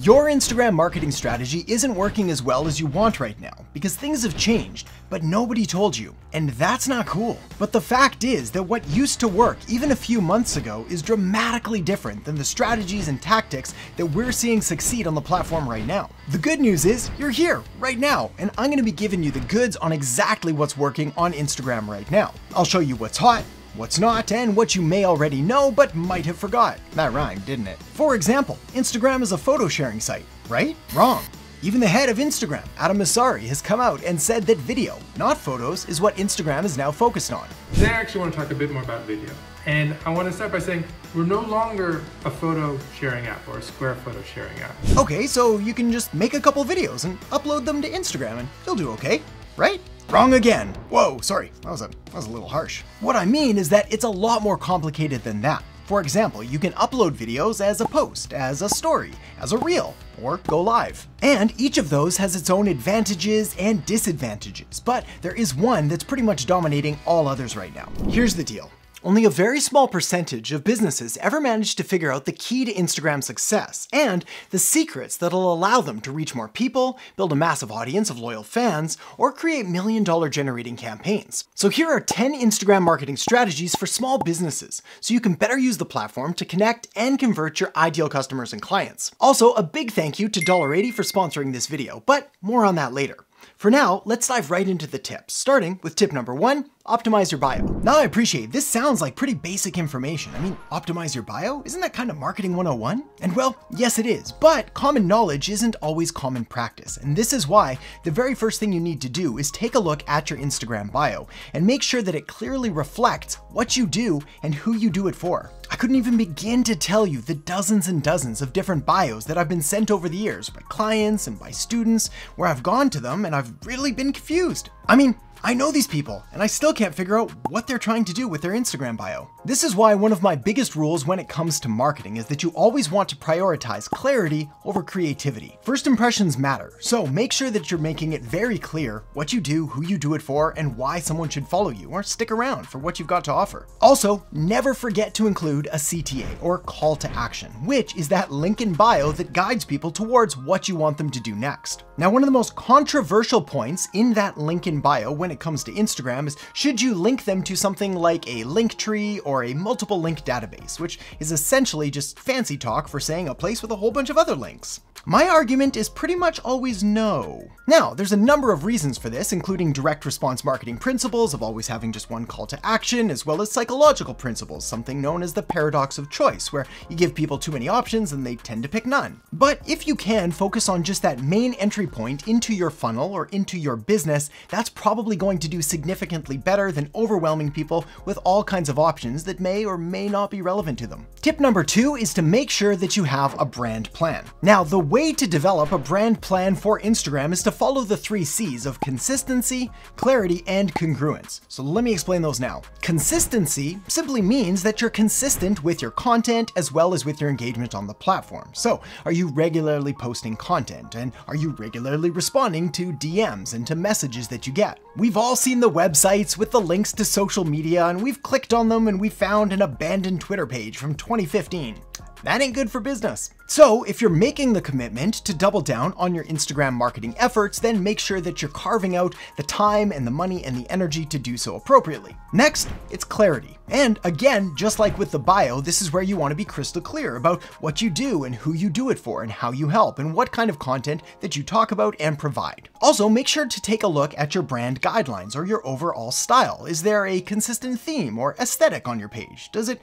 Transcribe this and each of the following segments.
Your Instagram marketing strategy isn't working as well as you want right now because things have changed, but nobody told you, and that's not cool. But the fact is that what used to work even a few months ago is dramatically different than the strategies and tactics that we're seeing succeed on the platform right now. The good news is you're here right now, and I'm gonna be giving you the goods on exactly what's working on Instagram right now. I'll show you what's hot, what's not, and what you may already know but might have forgot. That rhymed, didn't it? For example, Instagram is a photo sharing site, right? Wrong. Even the head of Instagram, Adam Mosseri, has come out and said that video, not photos, is what Instagram is now focused on. Today I actually want to talk a bit more about video. And I want to start by saying we're no longer a photo sharing app or a square photo sharing app. Okay, so you can just make a couple videos and upload them to Instagram and you'll do okay, right? Wrong again. Whoa, sorry, that was a little harsh. What I mean is that it's a lot more complicated than that. For example, you can upload videos as a post, as a story, as a reel, or go live. And each of those has its own advantages and disadvantages, but there is one that's pretty much dominating all others right now. Here's the deal. Only a very small percentage of businesses ever manage to figure out the key to Instagram's success and the secrets that'll allow them to reach more people, build a massive audience of loyal fans, or create million-dollar generating campaigns. So here are 10 Instagram marketing strategies for small businesses, so you can better use the platform to connect and convert your ideal customers and clients. Also, a big thank you to $1.80 for sponsoring this video, but more on that later. For now, let's dive right into the tips, starting with tip number 1, optimize your bio. Now I appreciate this sounds like pretty basic information. I mean, optimize your bio? Isn't that kind of marketing 101? And well, yes it is, but common knowledge isn't always common practice. And this is why the very first thing you need to do is take a look at your Instagram bio and make sure that it clearly reflects what you do and who you do it for. I couldn't even begin to tell you the dozens and dozens of different bios that I've been sent over the years by clients and by students where I've gone to them and I've really been confused. I mean, I know these people, and I still can't figure out what they're trying to do with their Instagram bio. This is why one of my biggest rules when it comes to marketing is that you always want to prioritize clarity over creativity. First impressions matter, so make sure that you're making it very clear what you do, who you do it for, and why someone should follow you or stick around for what you've got to offer. Also, never forget to include a CTA, or call to action, which is that link in bio that guides people towards what you want them to do next. Now, one of the most controversial points in that link in bio when it comes to Instagram is should you link them to something like a link tree or a multiple link database, which is essentially just fancy talk for saying a place with a whole bunch of other links. My argument is pretty much always no. Now, there's a number of reasons for this, including direct response marketing principles of always having just one call to action, as well as psychological principles, something known as the paradox of choice, where you give people too many options and they tend to pick none. But if you can focus on just that main entry point into your funnel or into your business, that's probably going to do significantly better than overwhelming people with all kinds of options that may or may not be relevant to them. Tip number 2 is to make sure that you have a brand plan. Now, the way to develop a brand plan for Instagram is to follow the 3 C's of consistency, clarity, and congruence. So let me explain those now. Consistency simply means that you're consistent with your content as well as with your engagement on the platform. So are you regularly posting content, and are you regularly responding to DMs and to messages that you get? We've all seen the websites with the links to social media, and we've clicked on them and we found an abandoned Twitter page from 2015. That ain't good for business. So if you're making the commitment to double down on your Instagram marketing efforts, then make sure that you're carving out the time and the money and the energy to do so appropriately. Next, it's clarity. And again, just like with the bio, this is where you want to be crystal clear about what you do and who you do it for and how you help and what kind of content that you talk about and provide. Also, make sure to take a look at your brand guidelines or your overall style. Is there a consistent theme or aesthetic on your page? Does it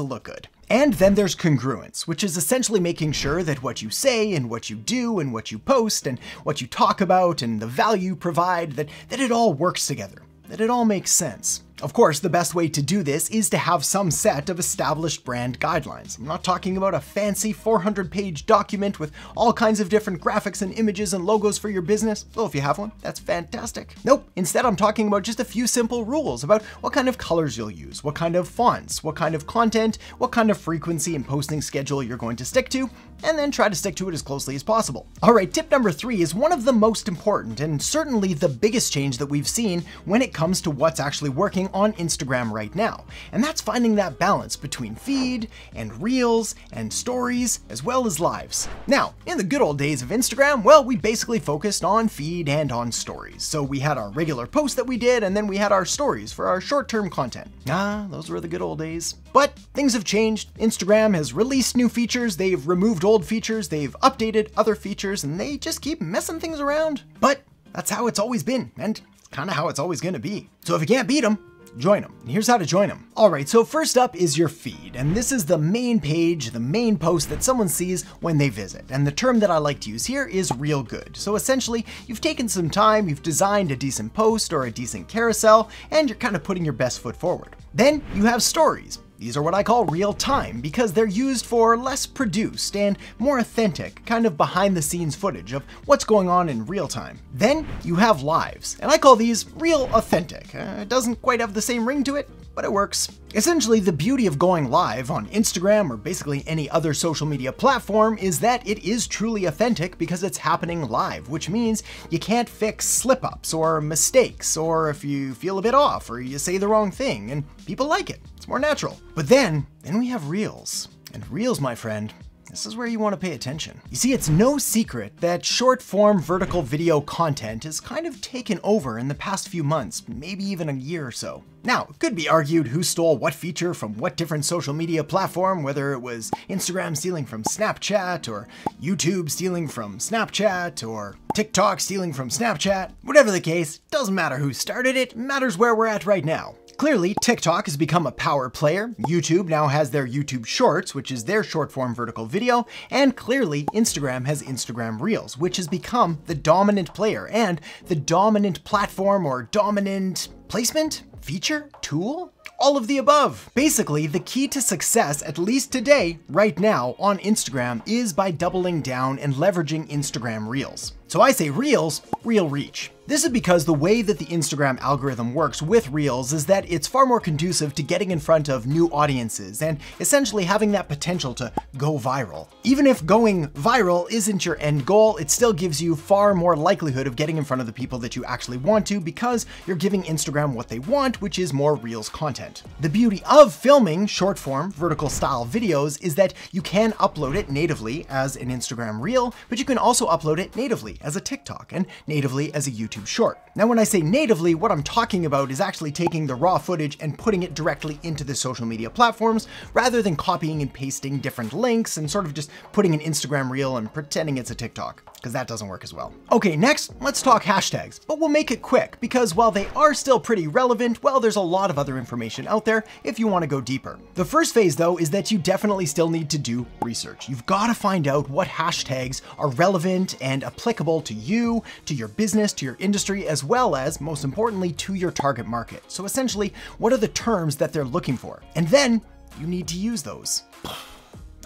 look good? And then there's congruence, which is essentially making sure that what you say and what you do and what you post and what you talk about and the value you provide, that it all works together, that it all makes sense. Of course, the best way to do this is to have some set of established brand guidelines. I'm not talking about a fancy 400-page document with all kinds of different graphics and images and logos for your business. Well, if you have one, that's fantastic. Nope, instead I'm talking about just a few simple rules about what kind of colors you'll use, what kind of fonts, what kind of content, what kind of frequency and posting schedule you're going to stick to, and then try to stick to it as closely as possible. All right, tip number 3 is one of the most important and certainly the biggest change that we've seen when it comes to what's actually working on Instagram right now, and that's finding that balance between feed and reels and stories as well as lives. Now, in the good old days of Instagram, well, we basically focused on feed and on stories. So we had our regular posts that we did, and then we had our stories for our short-term content. Those were the good old days. But things have changed. Instagram has released new features, they've removed old features, they've updated other features, and they just keep messing things around. But that's how it's always been, and kind of how it's always gonna be. So if you can't beat them, join them. And here's how to join them. All right, so first up is your feed, and this is the main page, the main post that someone sees when they visit. And the term that I like to use here is real good. So essentially, you've taken some time, you've designed a decent post or a decent carousel, and you're kind of putting your best foot forward. Then you have stories. These are what I call real time because they're used for less produced and more authentic, kind of behind the scenes footage of what's going on in real time. Then you have lives, and I call these real authentic. It doesn't quite have the same ring to it, but it works. Essentially, the beauty of going live on Instagram or basically any other social media platform is that it is truly authentic because it's happening live, which means you can't fix slip-ups or mistakes, or if you feel a bit off or you say the wrong thing, and people like it. It's more natural. But then we have Reels. And Reels, my friend, this is where you want to pay attention. You see, it's no secret that short-form vertical video content has kind of taken over in the past few months, maybe even a year or so. Now, it could be argued who stole what feature from what different social media platform, whether it was Instagram stealing from Snapchat, or YouTube stealing from Snapchat, or TikTok stealing from Snapchat. Whatever the case, doesn't matter who started it, matters where we're at right now. Clearly, TikTok has become a power player, YouTube now has their YouTube Shorts, which is their short-form vertical video, and clearly Instagram has Instagram Reels, which has become the dominant player and the dominant platform or dominant placement, feature, tool? All of the above. Basically, the key to success, at least today, right now, on Instagram, is by doubling down and leveraging Instagram Reels. So I say Reels, real reach. This is because the way that the Instagram algorithm works with Reels is that it's far more conducive to getting in front of new audiences and essentially having that potential to go viral. Even if going viral isn't your end goal, it still gives you far more likelihood of getting in front of the people that you actually want to because you're giving Instagram what they want, which is more Reels content. The beauty of filming short-form, vertical style videos is that you can upload it natively as an Instagram Reel, but you can also upload it natively as a TikTok and natively as a YouTube Short. Now, when I say natively, what I'm talking about is actually taking the raw footage and putting it directly into the social media platforms rather than copying and pasting different links and sort of just putting an Instagram Reel and pretending it's a TikTok, because that doesn't work as well. Okay, next, let's talk hashtags, but we'll make it quick because while they are still pretty relevant, well, there's a lot of other information out there if you want to go deeper. The first phase, though, is that you definitely still need to do research. You've got to find out what hashtags are relevant and applicable to you, to your business, to your industry, as well as, most importantly, to your target market. So essentially, what are the terms that they're looking for? And then you need to use those.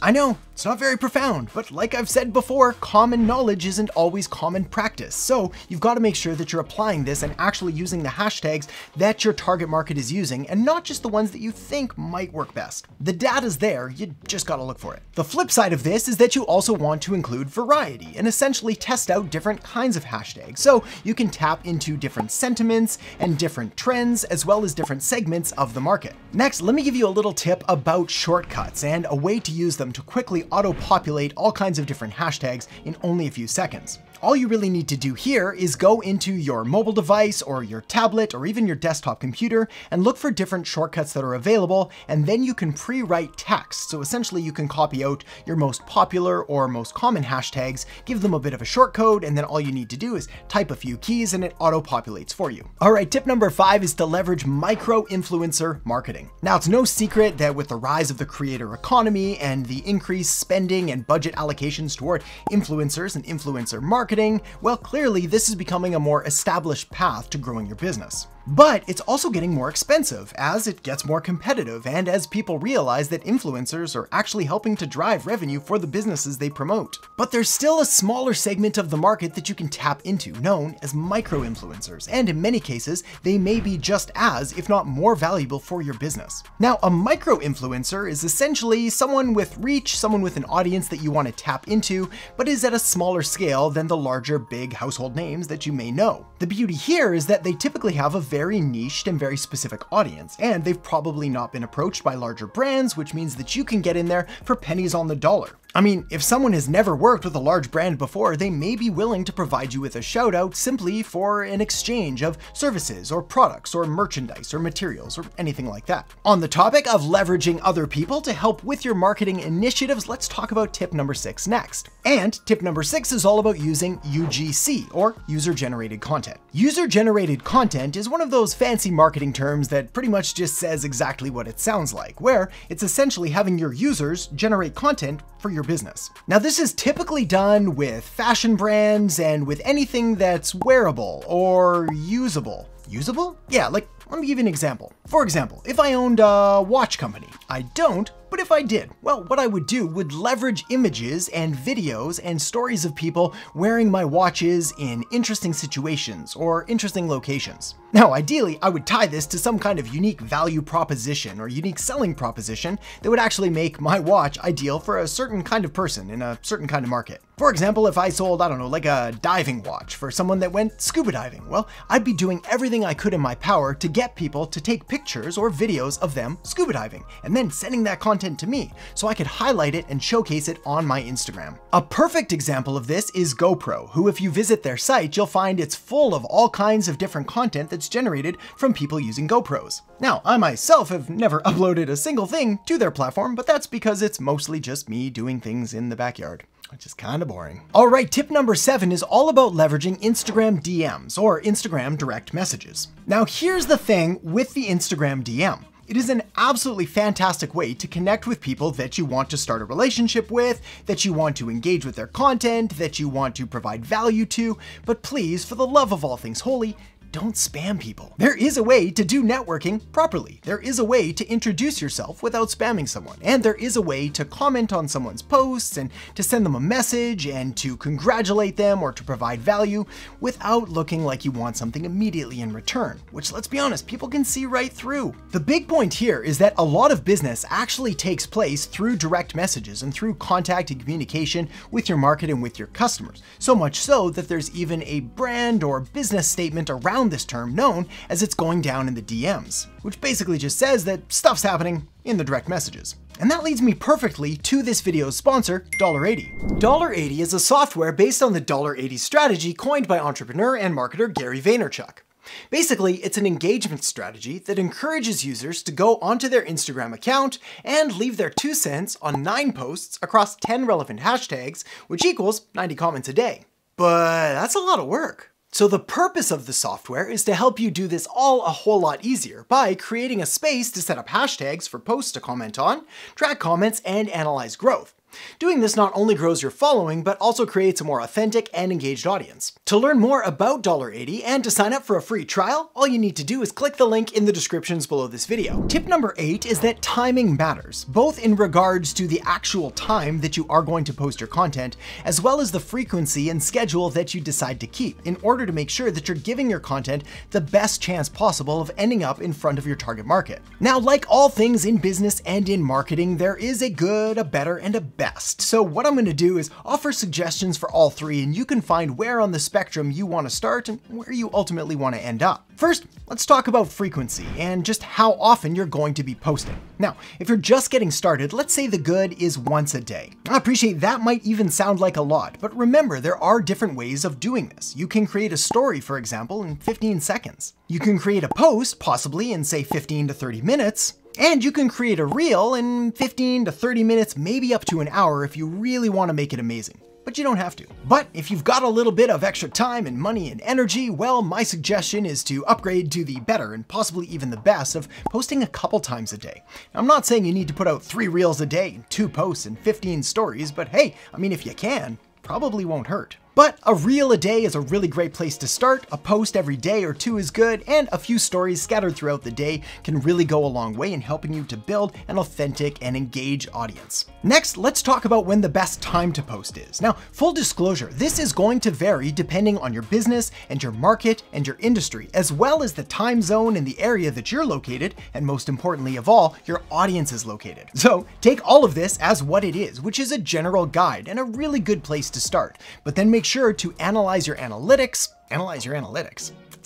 I know, it's not very profound, but like I've said before, common knowledge isn't always common practice. So you've got to make sure that you're applying this and actually using the hashtags that your target market is using and not just the ones that you think might work best. The data's there, you just got to look for it. The flip side of this is that you also want to include variety and essentially test out different kinds of hashtags. So you can tap into different sentiments and different trends as well as different segments of the market. Next, let me give you a little tip about shortcuts and a way to use them to quickly auto-populate all kinds of different hashtags in only a few seconds. All you really need to do here is go into your mobile device or your tablet or even your desktop computer and look for different shortcuts that are available, and then you can pre-write text. So essentially you can copy out your most popular or most common hashtags, give them a bit of a shortcode, and then all you need to do is type a few keys and it auto-populates for you. All right, tip number 5 is to leverage micro-influencer marketing. Now, it's no secret that with the rise of the creator economy and the increased spending and budget allocations toward influencers and influencer marketing, well, clearly this is becoming a more established path to growing your business. But it's also getting more expensive as it gets more competitive and as people realize that influencers are actually helping to drive revenue for the businesses they promote. But there's still a smaller segment of the market that you can tap into, known as micro-influencers, and in many cases, they may be just as, if not more valuable for your business. Now, a micro-influencer is essentially someone with reach, someone with an audience that you want to tap into, but is at a smaller scale than the larger, big household names that you may know. The beauty here is that they typically have a very very niched and very specific audience, and they've probably not been approached by larger brands, which means that you can get in there for pennies on the dollar. I mean, if someone has never worked with a large brand before, they may be willing to provide you with a shout out simply for an exchange of services or products or merchandise or materials or anything like that. On the topic of leveraging other people to help with your marketing initiatives, let's talk about tip number 6 next. And tip number 6 is all about using UGC, or user-generated content. User-generated content is one of those fancy marketing terms that pretty much just says exactly what it sounds like, where it's essentially having your users generate content for your business. Now, this is typically done with fashion brands and with anything that's wearable or usable. Usable? Yeah, like, let me give you an example. For example, if I owned a watch company, I don't, but if I did, well, what I would do would leverage images and videos and stories of people wearing my watches in interesting situations or interesting locations. Now, ideally, I would tie this to some kind of unique value proposition or unique selling proposition that would actually make my watch ideal for a certain kind of person in a certain kind of market. For example, if I sold, I don't know, like a diving watch for someone that went scuba diving, well, I'd be doing everything I could in my power to get people to take pictures or videos of them scuba diving, and then sending that content to me so I could highlight it and showcase it on my Instagram. A perfect example of this is GoPro, who if you visit their site, you'll find it's full of all kinds of different content that's generated from people using GoPros. Now, I myself have never uploaded a single thing to their platform, but that's because it's mostly just me doing things in the backyard, which is kind of boring. All right, tip number 7 is all about leveraging Instagram DMs, or Instagram direct messages. Now, here's the thing with the Instagram DM. It is an absolutely fantastic way to connect with people that you want to start a relationship with, that you want to engage with their content, that you want to provide value to, but please, for the love of all things holy, don't spam people. There is a way to do networking properly. There is a way to introduce yourself without spamming someone. And there is a way to comment on someone's posts and to send them a message and to congratulate them or to provide value without looking like you want something immediately in return, which, let's be honest, people can see right through. The big point here is that a lot of business actually takes place through direct messages and through contact and communication with your market and with your customers. So much so that there's even a brand or business statement around this term known as it's going down in the DMs, which basically just says that stuff's happening in the direct messages. And that leads me perfectly to this video's sponsor, $80. $80 is a software based on the $80 strategy coined by entrepreneur and marketer Gary Vaynerchuk. Basically, it's an engagement strategy that encourages users to go onto their Instagram account and leave their 2 cents on 9 posts across 10 relevant hashtags, which equals 90 comments a day. But that's a lot of work. So the purpose of the software is to help you do this all a whole lot easier by creating a space to set up hashtags for posts to comment on, track comments, and analyze growth. Doing this not only grows your following, but also creates a more authentic and engaged audience. To learn more about $80 and to sign up for a free trial, all you need to do is click the link in the descriptions below this video. Tip number 8 is that timing matters, both in regards to the actual time that you are going to post your content, as well as the frequency and schedule that you decide to keep in order to make sure that you're giving your content the best chance possible of ending up in front of your target market. Now, like all things in business and in marketing, there is a good, a better, and a best. So what I'm going to do is offer suggestions for all 3, and you can find where on the spectrum you want to start and where you ultimately want to end up. First, let's talk about frequency and just how often you're going to be posting. Now, if you're just getting started, let's say the good is once a day. I appreciate that might even sound like a lot, but remember, there are different ways of doing this. You can create a story, for example, in 15 seconds. You can create a post, possibly in say 15 to 30 minutes. And you can create a reel in 15 to 30 minutes, maybe up to an hour if you really want to make it amazing. But you don't have to. But if you've got a little bit of extra time and money and energy, well, my suggestion is to upgrade to the better and possibly even the best of posting a couple times a day. I'm not saying you need to put out 3 reels a day, 2 posts, and 15 stories, but hey, I mean, if you can, probably won't hurt. But a reel a day is a really great place to start. A post every day or 2 is good, and a few stories scattered throughout the day can really go a long way in helping you to build an authentic and engaged audience. Next, let's talk about when the best time to post is. Now, full disclosure, this is going to vary depending on your business and your market and your industry, as well as the time zone and the area that you're located, and most importantly of all, your audience is located. So take all of this as what it is, which is a general guide and a really good place to start, but then make sure to analyze your analytics.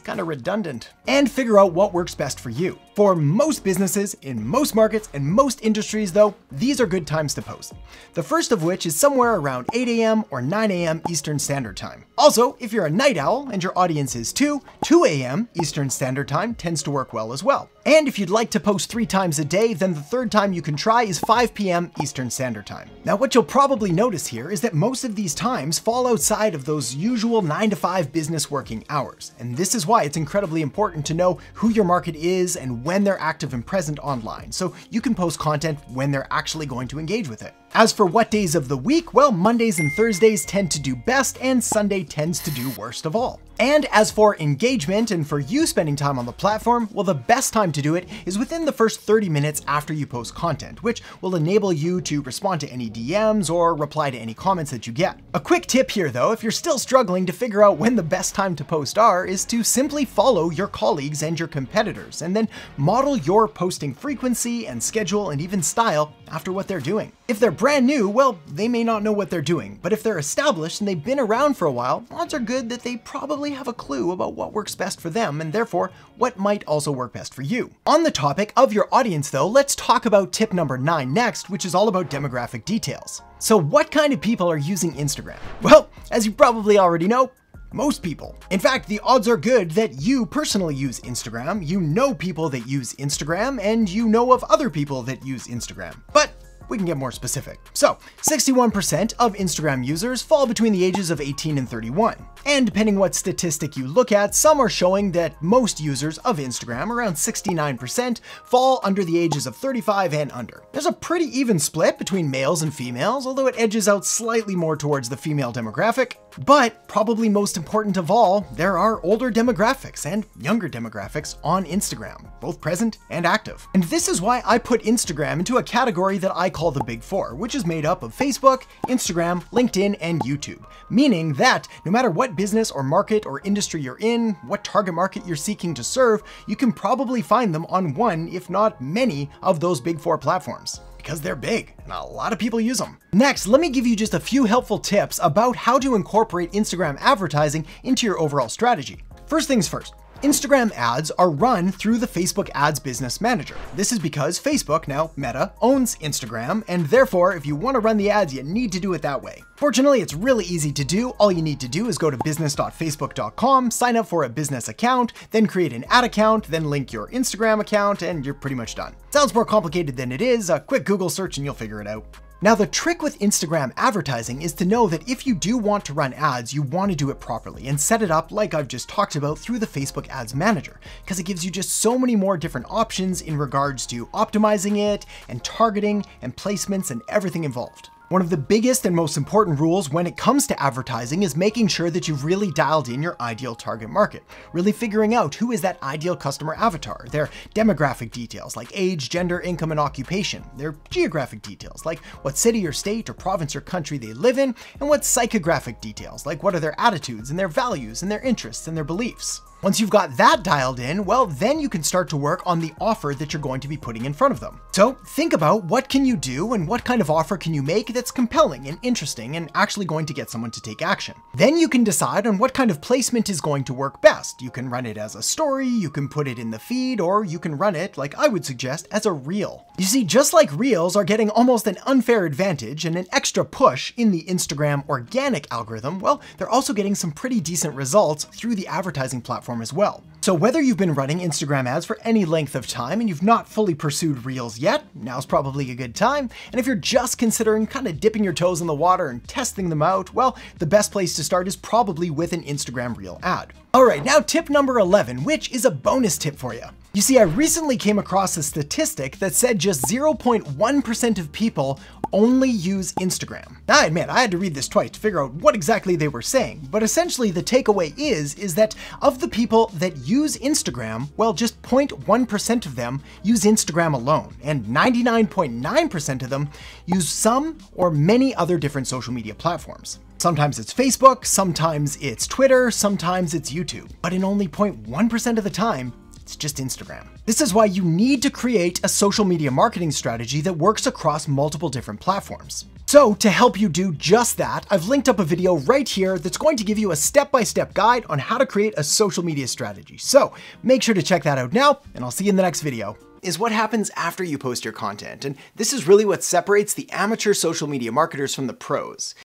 kind of redundant. And figure out what works best for you. For most businesses, in most markets, and most industries though, these are good times to post. The first of which is somewhere around 8 a.m. or 9 a.m. Eastern Standard Time. Also, if you're a night owl and your audience is 2 a.m. Eastern Standard Time tends to work well as well. And if you'd like to post 3 times a day, then the third time you can try is 5 p.m. Eastern Standard Time. Now, what you'll probably notice here is that most of these times fall outside of those usual 9 to 5 business working hours. And this is why it's incredibly important to know who your market is and when they're active and present online, so you can post content when they're actually going to engage with it. As for what days of the week, well, Mondays and Thursdays tend to do best and Sunday tends to do worst of all. And as for engagement and for you spending time on the platform, well, the best time to do it is within the first 30 minutes after you post content, which will enable you to respond to any DMs or reply to any comments that you get. A quick tip here though, if you're still struggling to figure out when the best time to post are, is to simply follow your colleagues and your competitors, and then model your posting frequency and schedule and even style after what they're doing. If they're brand new, well, they may not know what they're doing, but if they're established and they've been around for a while, odds are good that they probably have a clue about what works best for them and therefore what might also work best for you. On the topic of your audience though, let's talk about tip number 9 next, which is all about demographic details. So what kind of people are using Instagram? Well, as you probably already know, most people. In fact, the odds are good that you personally use Instagram, you know people that use Instagram, and you know of other people that use Instagram. But we can get more specific. So, 61% of Instagram users fall between the ages of 18 and 31. And depending what statistic you look at, some are showing that most users of Instagram, around 69%, fall under the ages of 35 and under. There's a pretty even split between males and females, although it edges out slightly more towards the female demographic. But probably most important of all, there are older demographics and younger demographics on Instagram, both present and active. And this is why I put Instagram into a category that I call the Big Four, which is made up of Facebook, Instagram, LinkedIn, and YouTube. Meaning that no matter what business or market or industry you're in, what target market you're seeking to serve, you can probably find them on one, if not many, of those Big Four platforms. Because they're big and a lot of people use them. Next, let me give you just a few helpful tips about how to incorporate Instagram advertising into your overall strategy. First things first. Instagram ads are run through the Facebook Ads Business Manager. This is because Facebook, now Meta, owns Instagram, and therefore, if you want to run the ads, you need to do it that way. Fortunately, it's really easy to do. All you need to do is go to business.facebook.com, sign up for a business account, then create an ad account, then link your Instagram account, and you're pretty much done. Sounds more complicated than it is. A quick Google search and you'll figure it out. Now, the trick with Instagram advertising is to know that if you do want to run ads, you want to do it properly and set it up like I've just talked about through the Facebook Ads Manager, because it gives you just so many more different options in regards to optimizing it and targeting and placements and everything involved. One of the biggest and most important rules when it comes to advertising is making sure that you've really dialed in your ideal target market, really figuring out who is that ideal customer avatar, their demographic details like age, gender, income, and occupation, their geographic details like what city or state or province or country they live in, and what psychographic details like what are their attitudes and their values and their interests and their beliefs. Once you've got that dialed in, well, then you can start to work on the offer that you're going to be putting in front of them. So think about what can you do and what kind of offer can you make that's compelling and interesting and actually going to get someone to take action. Then you can decide on what kind of placement is going to work best. You can run it as a story, you can put it in the feed, or you can run it, like I would suggest, as a reel. You see, just like reels are getting almost an unfair advantage and an extra push in the Instagram organic algorithm, well, they're also getting some pretty decent results through the advertising platform as well. So whether you've been running Instagram ads for any length of time and you've not fully pursued Reels yet, now's probably a good time. And if you're just considering kind of dipping your toes in the water and testing them out, well, the best place to start is probably with an Instagram Reel ad. All right, now tip number 11, which is a bonus tip for you. You see, I recently came across a statistic that said just 0.1% of people only use Instagram. Now, I admit, I had to read this twice to figure out what exactly they were saying, but essentially the takeaway is that of the people that use Instagram, well, just 0.1% of them use Instagram alone, and 99.9% of them use some or many other different social media platforms. Sometimes it's Facebook, sometimes it's Twitter, sometimes it's YouTube, but in only 0.1% of the time, it's just Instagram. This is why you need to create a social media marketing strategy that works across multiple different platforms. So to help you do just that, I've linked up a video right here that's going to give you a step-by-step guide on how to create a social media strategy. So make sure to check that out now, and I'll see you in the next video. Is what happens after you post your content, and this is really what separates the amateur social media marketers from the pros.